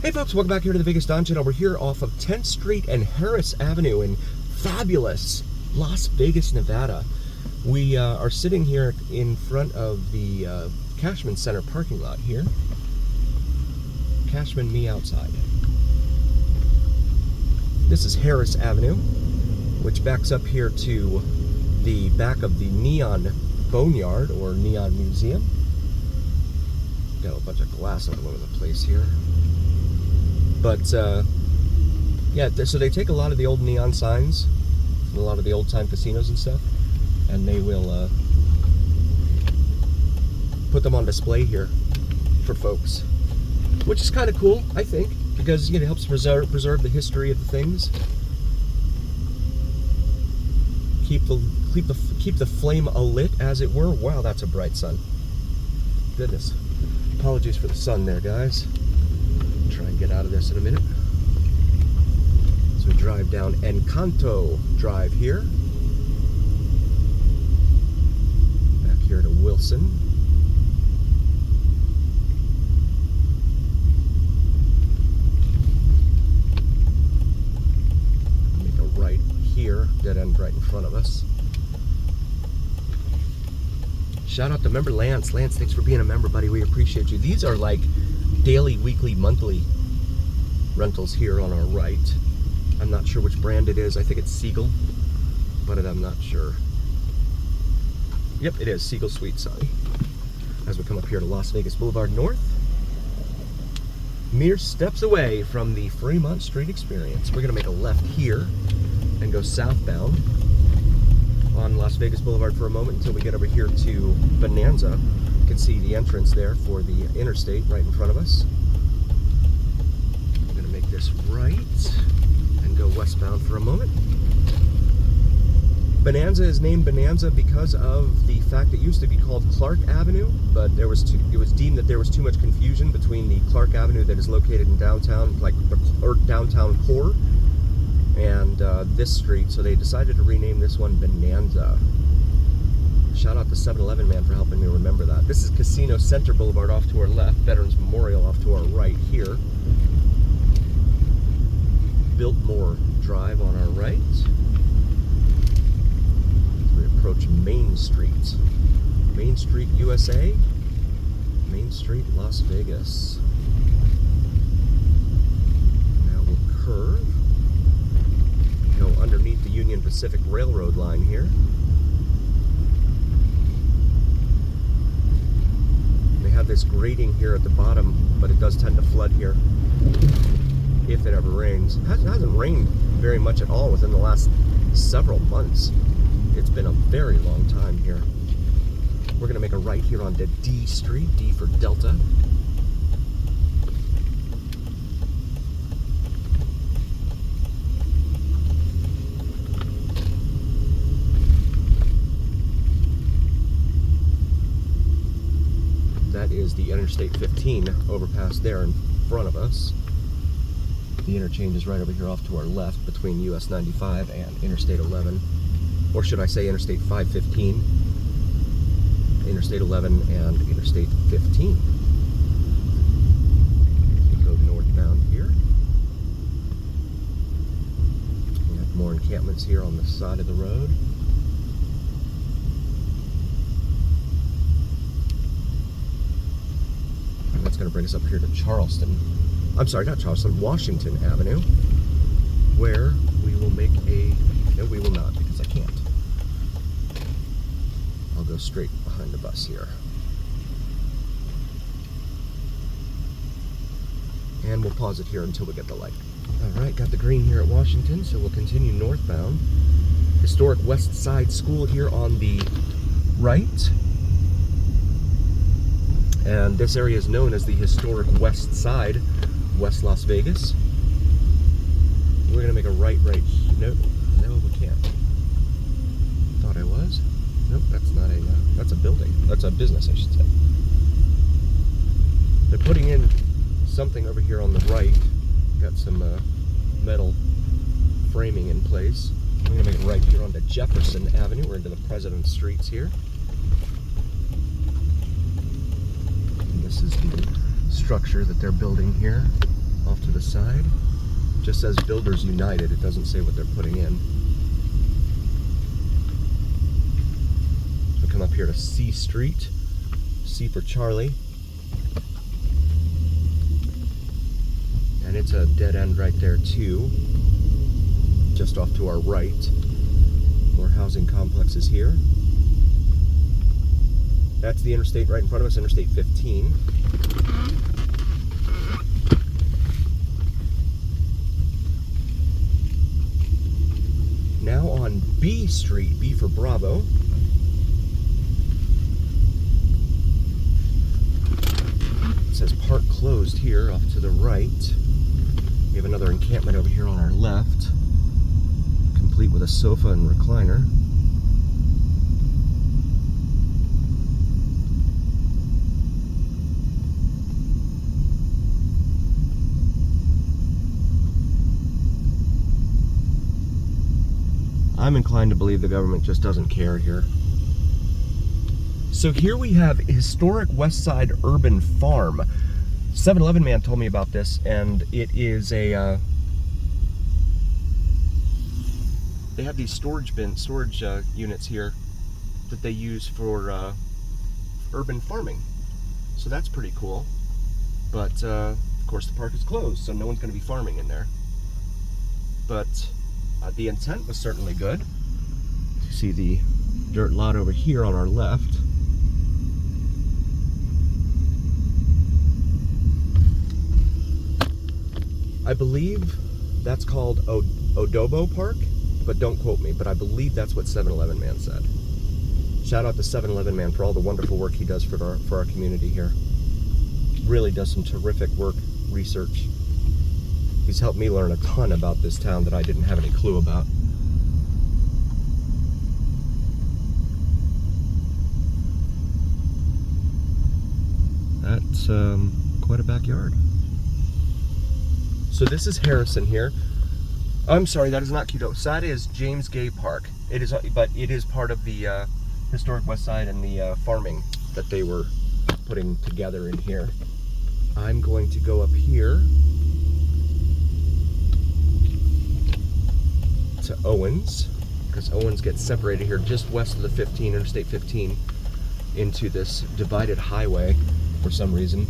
Hey folks, welcome back here to the Vegas Don Channel. We're here off of 10th Street and Harris Avenue in fabulous Las Vegas, Nevada. We are sitting here in front of the Cashman Center parking lot here. Cashman me outside. This is Harris Avenue, which backs up here to the back of the Neon Boneyard or Neon Museum. Got a bunch of glass all over the place here. But, yeah, so they take a lot of the old neon signs from a lot of the old-time casinos and stuff, and they will put them on display here for folks, which is kind of cool, I think, because it helps preserve the history of the things. Keep the flame alit, as it were. Wow, that's a bright sun. Goodness. Apologies for the sun there, guys. Try and get out of this in a minute. So we drive down Encanto Drive here. Back here to Wilson. Make a right here, dead end right in front of us. Shout out to member Lance. Lance, thanks for being a member, buddy. We appreciate you. These are like daily, weekly, monthly rentals here on our right. I'm not sure which brand it is. I think it's Siegel, but I'm not sure. Yep, it is Siegel Sweet Sunny. As we come up here to Las Vegas Boulevard North, mere steps away from the Fremont Street Experience. We're gonna make a left here and go southbound on Las Vegas Boulevard for a moment until we get over here to Bonanza. You can see the entrance there for the interstate right in front of us. I'm gonna make this right and go westbound for a moment. Bonanza is named Bonanza because of the fact it used to be called Clark Avenue, but it was deemed that there was too much confusion between the Clark Avenue that is located in downtown, like the downtown core, and this street, so they decided to rename this one Bonanza. Shout out to 7-Eleven man for helping me remember that. This is Casino Center Boulevard off to our left, Veterans Memorial off to our right here. Biltmore Drive on our right. As we approach Main Street. Main Street, USA. Main Street, Las Vegas. Now we'll curve. Go underneath the Union Pacific Railroad line here. They have this grating here at the bottom, but it does tend to flood here if it ever rains. It hasn't rained very much at all within the last several months. It's been a very long time here. We're gonna make a right here onto D Street, D for Delta. That is the Interstate 15 overpass there in front of us. The interchange is right over here off to our left between US 95 and Interstate 11. Or should I say Interstate 515, Interstate 11, and Interstate 15. We go northbound here. We have more encampments here on the side of the road. That's going to bring us up here to Charleston. I'm sorry, not Charleston, Washington Avenue, where we will make a... No, we will not, because I can't. I'll go straight behind the bus here. And we'll pause it here until we get the light. All right, got the green here at Washington, so we'll continue northbound. Historic Westside School here on the right. And this area is known as the Historic West Side, West Las Vegas. We're gonna make a right here. No, we can't. Thought I was. Nope, that's not a, that's a building. That's a business, I should say. They're putting in something over here on the right. Got some metal framing in place. We're gonna make a right here onto Jefferson Avenue. We're into the President's Streets here. This is the structure that they're building here off to the side. Just says Builders United. It doesn't say what they're putting in. So come up here to C Street. C for Charlie. And it's a dead end right there too. Just off to our right. More housing complexes here. That's the interstate right in front of us, Interstate 15. Now on B Street, B for Bravo. It says park closed here off to the right. We have another encampment over here on our left, complete with a sofa and recliner. I'm inclined to believe the government just doesn't care here. So here we have Historic Westside Urban Farm. 7-Eleven man told me about this, and it is a they have these storage units here that they use for urban farming. So that's pretty cool. But of course the park is closed, so no one's going to be farming in there. But the intent was certainly good. You see the dirt lot over here on our left. I believe that's called Odobo Park, but don't quote me, but I believe that's what 7-Eleven man said. Shout out to 7-Eleven man for all the wonderful work he does for our community here. Really does some terrific work, research. He's helped me learn a ton about this town that I didn't have any clue about. That's quite a backyard. So this is Harrison here. I'm sorry, that is not Quito. So that is James Gay Park. It is, but it is part of the Historic Westside and the farming that they were putting together in here. I'm going to go up here to Owens, because Owens gets separated here just west of the 15, Interstate 15, into this divided highway for some reason.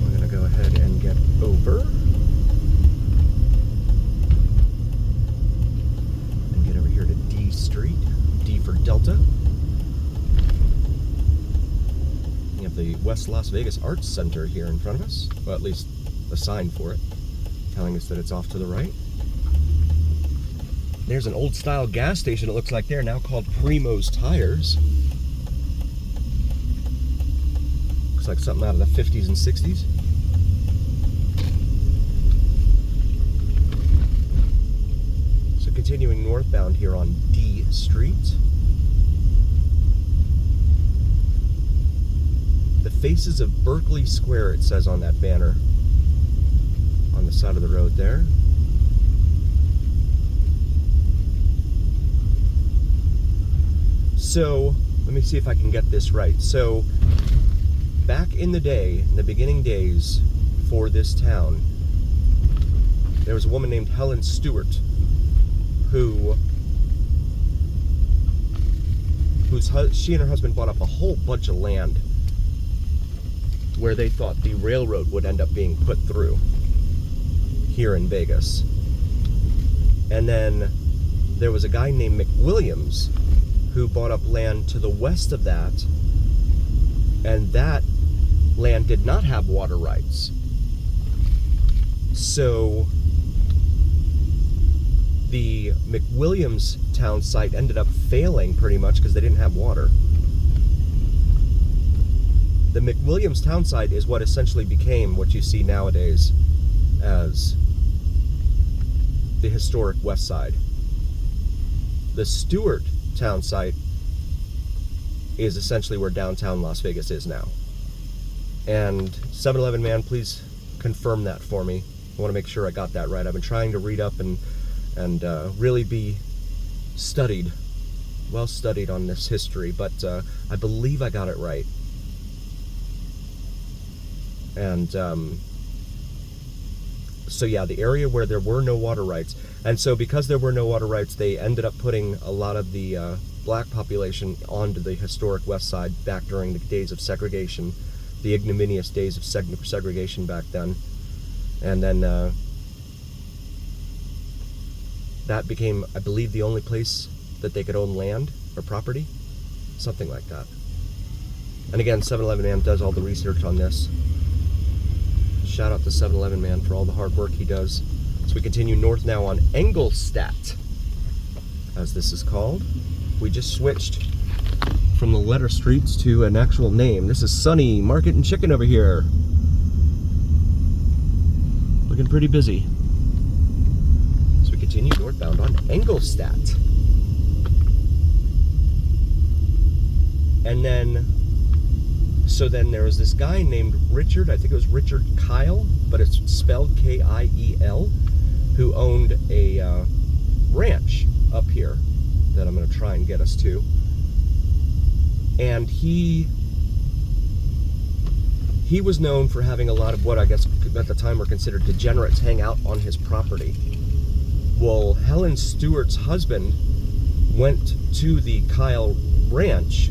I'm going to go ahead and get over and get over here to D Street, D for Delta. We have the West Las Vegas Arts Center here in front of us, well, at least a sign for it, telling us that it's off to the right. There's an old style gas station, it looks like there, now called Primo's Tires. Looks like something out of the 50s and 60s. So continuing northbound here on D Street. The Faces of Berkeley Square, it says on that banner on the side of the road there. So, let me see if I can get this right. So, back in the day, in the beginning days for this town, there was a woman named Helen Stewart she and her husband bought up a whole bunch of land where they thought the railroad would end up being put through here in Vegas. And then there was a guy named McWilliams who bought up land to the west of that, and that land did not have water rights. So the McWilliams town site ended up failing pretty much because they didn't have water. The McWilliams town site is what essentially became what you see nowadays as the Historic Westside. The Stewart town site is essentially where downtown Las Vegas is now. And 7-Eleven man, please confirm that for me. I want to make sure I got that right. I've been trying to read up and really be well studied on this history, but I believe I got it right. And So yeah, the area where there were no water rights. And so because there were no water rights, they ended up putting a lot of the black population onto the historic West Side back during the days of segregation, the ignominious days of segregation back then. And then that became, I believe, the only place that they could own land or property, something like that. And again, 7-Eleven Man does all the research on this. Shout out to 7-Eleven Man for all the hard work he does. So we continue north now on Engelstadt, as this is called. We just switched from the letter streets to an actual name. This is Sunny Market and Chicken over here. Looking pretty busy. So we continue northbound on Engelstadt. And then, so then there was this guy named Richard, I think it was Richard Kyle, but it's spelled K-I-E-L, who owned a ranch up here that I'm going to try and get us to. And he was known for having a lot of what I guess at the time were considered degenerates hang out on his property. Well, Helen Stewart's husband went to the Kyle ranch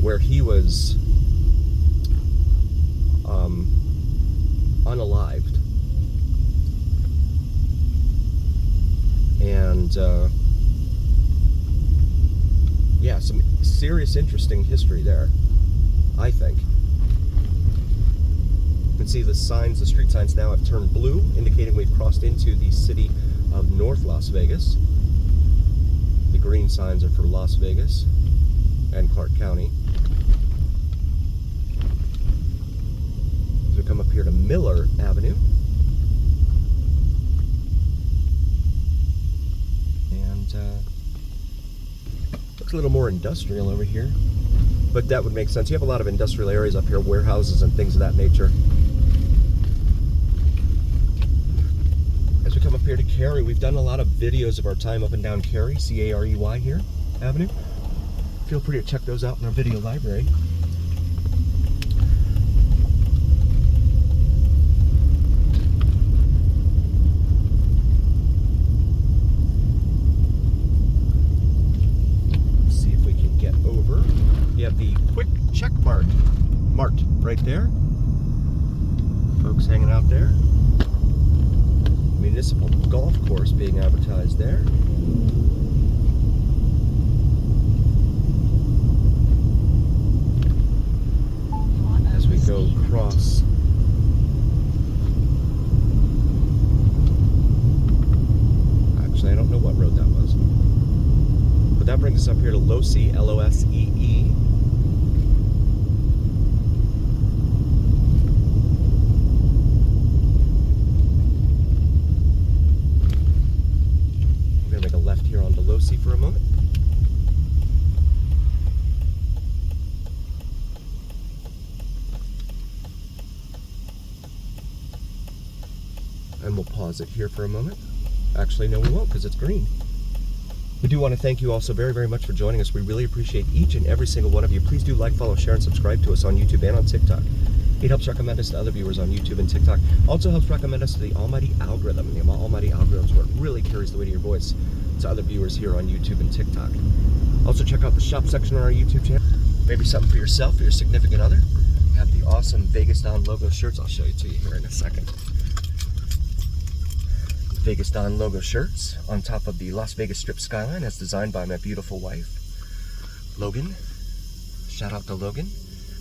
where he was unalived. And yeah, some serious interesting history there, I think. You can see the signs, the street signs now have turned blue, indicating we've crossed into the city of North Las Vegas. The green signs are for Las Vegas and Clark County. As we come up here to Miller Avenue. And looks a little more industrial over here, but that would make sense. You have a lot of industrial areas up here, warehouses and things of that nature. As we come up here to Cary, we've done a lot of videos of our time up and down Cary, C-A-R-E-Y here, Avenue. Feel free to check those out in our video library. You have the quick check mart right there. Folks hanging out there. Municipal golf course being advertised there. As we go across. Actually, I don't know what road that was. But that brings us up here to Losee, L-O-S-E-E. We're going to make a left here onto Losee for a moment. And we'll pause it here for a moment. Actually, no, we won't, because it's green. We do want to thank you all so very, very much for joining us. We really appreciate each and every single one of you. Please do like, follow, share, and subscribe to us on YouTube and on TikTok. It helps recommend us to other viewers on YouTube and TikTok. Also helps recommend us to the almighty algorithm. The almighty algorithm is what really carries the weight of your voice to other viewers here on YouTube and TikTok. Also check out the shop section on our YouTube channel. Maybe something for yourself or your significant other. We have the awesome Vegas Don logo shirts. I'll show you to you here in a second. Vegas Don logo shirts on top of the Las Vegas Strip skyline as designed by my beautiful wife, Logan. Shout out to Logan.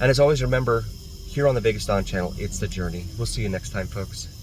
And as always, remember, here on the Vegas Don channel, it's the journey. We'll see you next time, folks.